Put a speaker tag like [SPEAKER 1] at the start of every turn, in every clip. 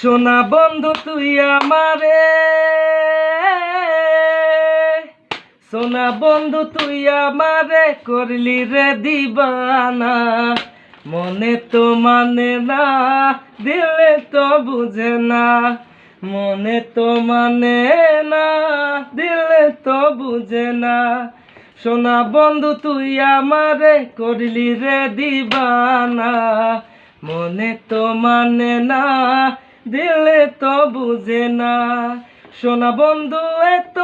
[SPEAKER 1] সোনা বন্ধু তুই আমারে, সোনা বন্ধু তুই আমারে করলি রে দিবানা। মনে তো মানে না, দিলে তো বুঝে না। মনে তো মানে না, দিলে তো বুঝে না। সোনা বন্ধু তুই আমারে করলি রে দিবানা। মনে তো মানে না, দিলে তো বুঝে না। সোনা বন্ধু এত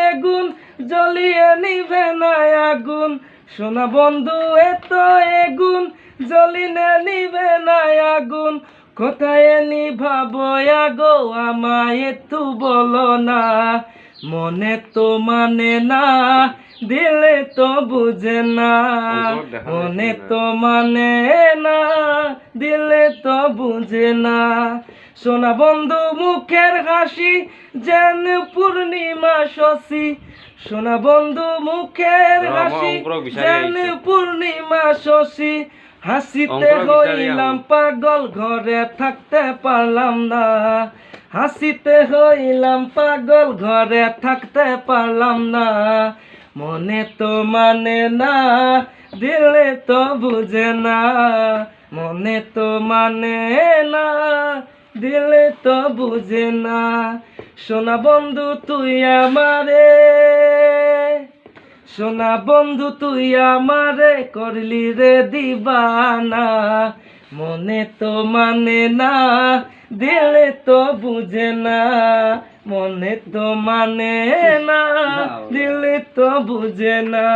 [SPEAKER 1] এগুন, জ্বলিয়ে নিবে না আগুন। সোনা বন্ধু এত এগুন, জ্বলিয়ে নিবে না আগুন। কোথায় নিভাবো আগো আমায় একটু বলো না। মনে তো মানে না, দিলে তো বুঝে না। মনে তো মানে না, দিলে তো বুঝে না। সোনা বন্ধু মুখের হাসি যেন পূর্ণিমা শশী। সোনা বন্ধু মুখের হাসি যেন পূর্ণিমা শশী। হাসিতে হইলাম পাগল, ঘরে থাকতে পারলাম না। হাসিতে হইলাম পাগল, ঘরে থাকতে পারলাম না। মনে তো মানে না, দিলে তো বুঝে না। মনে তো মানে না, দিলে তো বুঝে না। সোনা বন্ধু তুই আমারে, সোনা বন্ধু তুই আমারে করলি রে দিবানা। মনে তো মানে না, দিলে তো বুঝে না। মনে তো মানে না, দিলে তো বুঝে না।